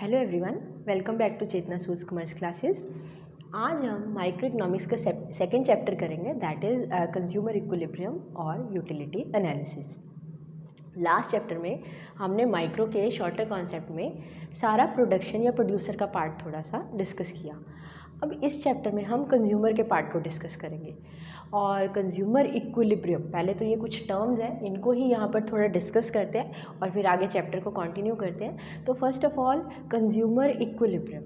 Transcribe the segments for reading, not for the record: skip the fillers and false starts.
Hello everyone, welcome back to Chetna सूज commerce classes. आज हम माइक्रो इकोनॉमिक्स का सेकंड चैप्टर करेंगे, दैट इज़ कंज्यूमर इक्विलिब्रियम और यूटिलिटी एनालिसिस। लास्ट चैप्टर में हमने माइक्रो के शॉर्टर कॉन्सेप्ट में सारा प्रोडक्शन या प्रोड्यूसर का पार्ट थोड़ा सा डिस्कस किया। अब इस चैप्टर में हम कंज्यूमर के पार्ट को डिस्कस करेंगे और कंज्यूमर इक्विलिब्रियम, पहले तो ये कुछ टर्म्स हैं, इनको ही यहाँ पर थोड़ा डिस्कस करते हैं और फिर आगे चैप्टर को कंटिन्यू करते हैं। तो first of all consumer equilibrium,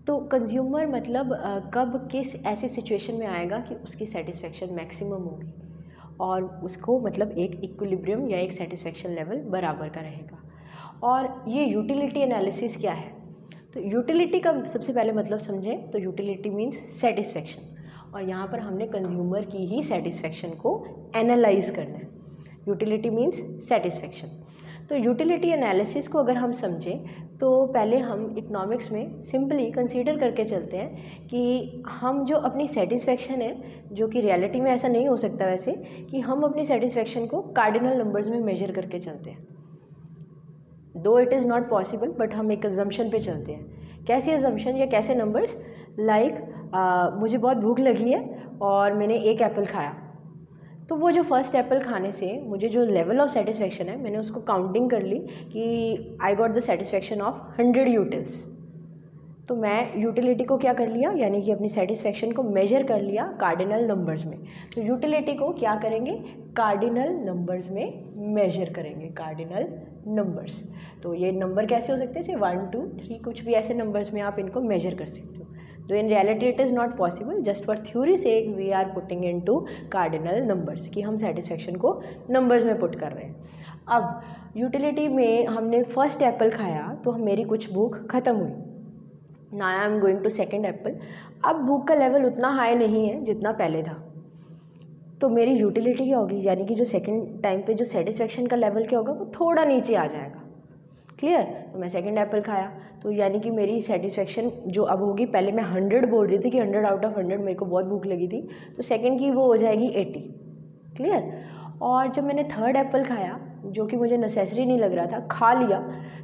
तो कंज्यूमर मतलब कब किस ऐसी सिचुएशन में आएगा कि उसकी सेटिस्फेक्शन मैक्सिमम होगी और उसको मतलब एक इक्विलिब्रियम या एक सेटिस्फेक्शन लेवल बराबर का रहेगा। और ये यूटिलिटी एनालिसिस क्या है? तो यूटिलिटी का सबसे पहले मतलब समझें तो यूटिलिटी मीन्स सेटिस्फेक्शन, और यहाँ पर हमने कंज्यूमर की ही सेटिस्फेक्शन को एनालाइज करना है। Utility means satisfaction. तो यूटिलिटी एनालिसिस को अगर हम समझें तो पहले हम इकोनॉमिक्स में सिंपली कंसीडर करके चलते हैं कि हम जो अपनी सेटिस्फेक्शन है, जो कि रियलिटी में ऐसा नहीं हो सकता वैसे, कि हम अपनी सेटिस्फेक्शन को कार्डिनल नंबर्स में मेजर करके चलते हैं। दो it is not possible, but हम एक अजम्पशन पे चलते हैं। कैसी अजम्पशन या कैसे नंबर्स? लाइक मुझे बहुत भूख लगी है और मैंने एक एप्पल खाया, तो वो जो फर्स्ट एप्पल खाने से मुझे जो लेवल ऑफ सेटिस्फेक्शन है, मैंने उसको काउंटिंग कर ली कि I got the satisfaction of 100 utils. तो मैं यूटिलिटी को क्या कर लिया, यानी कि अपनी सेटिस्फेक्शन को मेजर कर लिया कार्डिनल नंबर्स में। तो यूटिलिटी को क्या करेंगे? कार्डिनल नंबर्स में मेजर करेंगे, कार्डिनल नंबर्स। तो ये नंबर कैसे हो सकते हैं? जैसे 1 2 3, कुछ भी ऐसे नंबर्स में आप इनको मेजर कर सकते हो। तो in reality it is not possible, just for theory sake we are putting into cardinal numbers, कि हम सेटिस्फेक्शन को नंबर्स में पुट कर रहे हैं। अब यूटिलिटी में हमने फर्स्ट एप्पल खाया तो मेरी कुछ भूख ख़त्म हुई। Now I am going to second apple. अब भूख का लेवल उतना हाई नहीं है जितना पहले था, तो मेरी यूटिलिटी क्या होगी, यानी कि जो सेकंड टाइम पे जो सेटिस्फेक्शन का लेवल क्या होगा, वो थोड़ा नीचे आ जाएगा। क्लियर? तो मैं सेकंड एप्पल खाया तो यानी कि मेरी सेटिस्फेक्शन जो अब होगी, पहले मैं 100 बोल रही थी कि 100 आउट ऑफ 100 मेरे को बहुत भूख लगी थी, तो सेकंड की वो हो जाएगी 80। क्लियर? और जब मैंने थर्ड एप्पल खाया, जो कि मुझे नेसेसरी नहीं लग रहा था, खा लिया,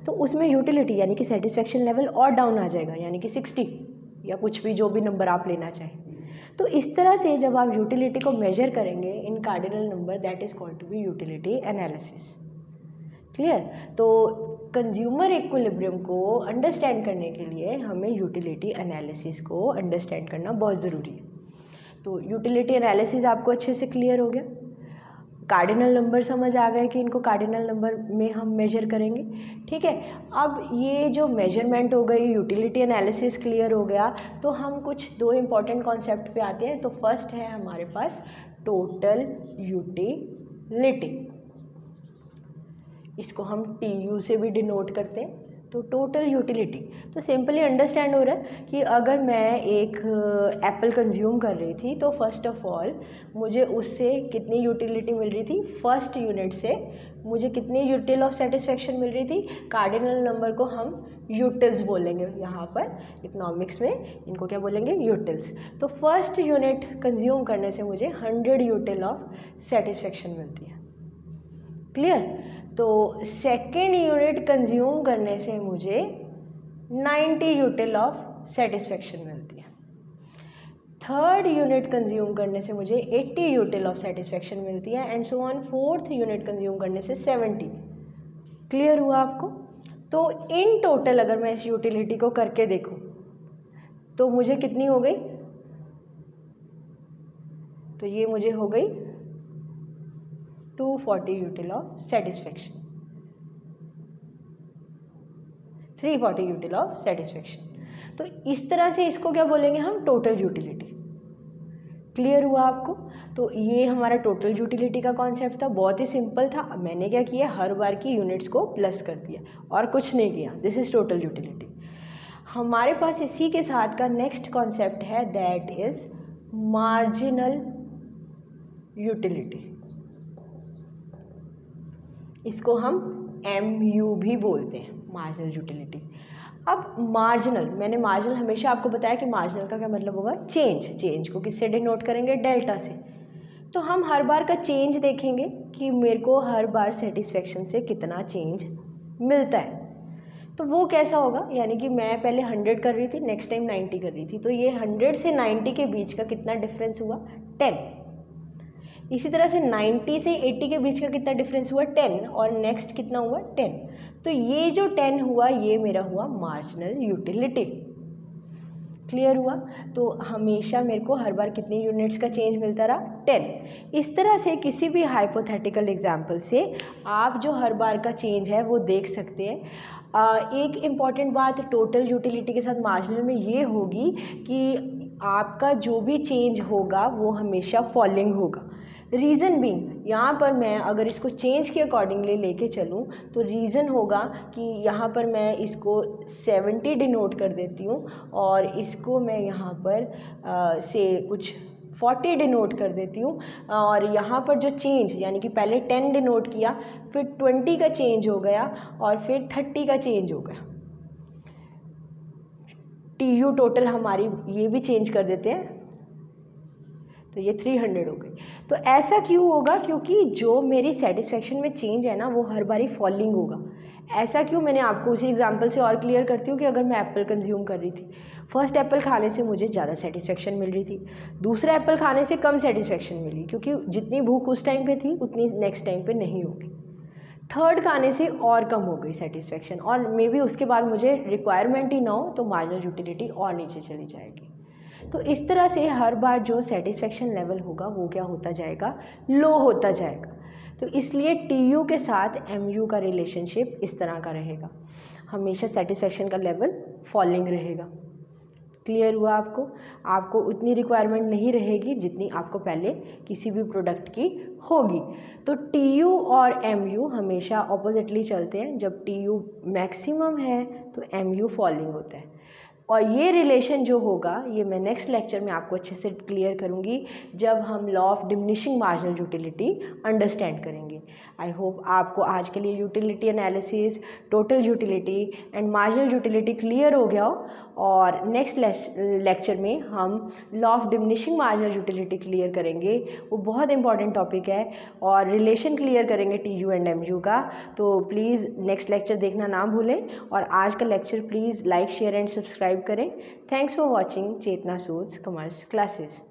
तो उसमें यूटिलिटी यानी कि सेटिस्फेक्शन लेवल और डाउन आ जाएगा, यानी कि 60 या कुछ भी जो भी नंबर आप लेना चाहें। तो इस तरह से जब आप यूटिलिटी को मेजर करेंगे in cardinal number, that is called to be utility analysis. Clear? तो कंज्यूमर इक्विलिब्रियम को अंडरस्टैंड करने के लिए हमें यूटिलिटी एनालिसिस को अंडरस्टैंड करना बहुत ज़रूरी है। तो यूटिलिटी एनालिसिस आपको अच्छे से क्लियर हो गया, कार्डिनल नंबर समझ आ गए कि इनको कार्डिनल नंबर में हम मेजर करेंगे। ठीक है, अब ये जो मेजरमेंट हो गई, यूटिलिटी एनालिसिस क्लियर हो गया, तो हम कुछ दो इम्पॉर्टेंट कॉन्सेप्ट पे आते हैं। तो फर्स्ट है हमारे पास टोटल यूटिलिटी, इसको हम TU से भी डिनोट करते हैं। तो टोटल यूटिलिटी तो सिंपली अंडरस्टैंड हो रहा है कि अगर मैं एक एप्पल कंज्यूम कर रही थी, तो फर्स्ट ऑफ ऑल मुझे उससे कितनी यूटिलिटी मिल रही थी? फर्स्ट यूनिट से मुझे कितनी यूटिल ऑफ सेटिस्फेक्शन मिल रही थी? कार्डिनल नंबर को हम यूटिल्स बोलेंगे, यहाँ पर इकोनॉमिक्स में इनको क्या बोलेंगे? यूटिल्स। तो फर्स्ट यूनिट कंज्यूम करने से मुझे 100 यूटिल ऑफ सेटिस्फेक्शन मिलती है। क्लियर? तो सेकेंड यूनिट कंज्यूम करने से मुझे 90 यूटिल ऑफ सेटिस्फेक्शन मिलती है। थर्ड यूनिट कंज्यूम करने से मुझे 80 यूटिल ऑफ सेटिस्फेक्शन मिलती है, and so on. Fourth unit consume करने से 70। क्लियर हुआ आपको? तो इन टोटल अगर मैं इस यूटिलिटी को करके देखूं तो मुझे कितनी हो गई? तो ये मुझे हो गई 240 यूटिल ऑफ सेटिस्फेक्शन, 340 यूटिल ऑफ सेटिस्फेक्शन। तो इस तरह से इसको क्या बोलेंगे हम? Total utility. क्लियर हुआ आपको? तो ये हमारा टोटल यूटिलिटी का कॉन्सेप्ट था, बहुत ही सिंपल था। मैंने क्या किया, हर बार की यूनिट्स को प्लस कर दिया और कुछ नहीं किया। This is total utility. हमारे पास इसी के साथ का नेक्स्ट कॉन्सेप्ट है, दैट इज मार्जिनल यूटिलिटी। इसको हम MU भी बोलते हैं, मार्जिनल यूटिलिटी। अब मार्जिनल, मैंने मार्जिनल हमेशा आपको बताया कि मार्जिनल का क्या मतलब होगा? चेंज। चेंज को किससे डिनोट करेंगे? डेल्टा से। तो हम हर बार का चेंज देखेंगे कि मेरे को हर बार सेटिस्फेक्शन से कितना चेंज मिलता है। तो वो कैसा होगा, यानी कि मैं पहले 100 कर रही थी, नेक्स्ट टाइम 90 कर रही थी, तो ये 100 से 90 के बीच का कितना डिफरेंस हुआ, 10। इसी तरह से 90 से 80 के बीच का कितना डिफरेंस हुआ, 10, और नेक्स्ट कितना हुआ, 10। तो ये जो 10 हुआ ये मेरा हुआ मार्जिनल यूटिलिटी। क्लियर हुआ? तो हमेशा मेरे को हर बार कितनी यूनिट्स का चेंज मिलता रहा, 10। इस तरह से किसी भी हाइपोथेटिकल एग्जाम्पल से आप जो हर बार का चेंज है वो देख सकते हैं। एक इम्पॉर्टेंट बात टोटल यूटिलिटी के साथ मार्जिनल में ये होगी कि आपका जो भी चेंज होगा वो हमेशा फॉलिंग होगा। रीज़न बीइंग, यहाँ पर मैं अगर इसको चेंज के अकॉर्डिंगली लेके चलूँ तो रीज़न होगा कि यहाँ पर मैं इसको 70 डिनोट कर देती हूँ और इसको मैं यहाँ पर से कुछ 40 डिनोट कर देती हूँ, और यहाँ पर जो चेंज यानी कि पहले 10 डिनोट किया, फिर 20 का चेंज हो गया और फिर 30 का चेंज हो गया। TU टोटल हमारी ये भी चेंज कर देते हैं, तो ये 300 हो गई। तो ऐसा क्यों होगा, क्योंकि जो मेरी सेटिस्फेक्शन में चेंज है ना वो हर बारी फॉलिंग होगा। ऐसा क्यों, मैंने आपको उसी एग्जांपल से और क्लियर करती हूँ कि अगर मैं एप्पल कंज्यूम कर रही थी, फर्स्ट एप्पल खाने से मुझे ज़्यादा सेटिस्फेक्शन मिल रही थी, दूसरा एप्पल खाने से कम सेटिस्फेक्शन मिली, क्योंकि जितनी भूख उस टाइम पे थी उतनी नेक्स्ट टाइम पे नहीं होगी। थर्ड खाने से और कम हो गई सेटिस्फेक्शन, और मे बी उसके बाद मुझे रिक्वायरमेंट ही ना हो तो मार्जिनल यूटिलिटी और नीचे चली जाएगी। तो इस तरह से हर बार जो सेटिस्फेक्शन लेवल होगा वो क्या होता जाएगा, लो होता जाएगा। तो इसलिए TU के साथ MU का रिलेशनशिप इस तरह का रहेगा, हमेशा सेटिस्फेक्शन का लेवल फॉलिंग रहेगा। क्लियर हुआ आपको? आपको उतनी रिक्वायरमेंट नहीं रहेगी जितनी आपको पहले किसी भी प्रोडक्ट की होगी। तो TU और MU हमेशा ऑपोजिटली चलते हैं। जब TU मैक्सिमम है तो MU फॉलिंग होता है, और ये रिलेशन जो होगा ये मैं नेक्स्ट लेक्चर में आपको अच्छे से क्लियर करूँगी जब हम law of diminishing marginal utility understand करेंगे। आई होप आपको आज के लिए utility analysis, total utility and marginal utility clear हो गया हो, और नेक्स्ट लेक्चर में हम law of diminishing marginal utility clear करेंगे। वो बहुत इंपॉर्टेंट टॉपिक है, और रिलेशन क्लियर करेंगे TU एंड MU का। तो प्लीज़ नेक्स्ट लेक्चर देखना ना भूलें, और आज का lecture please like, share and subscribe करें। Thanks for watching Chetna suits commerce classes.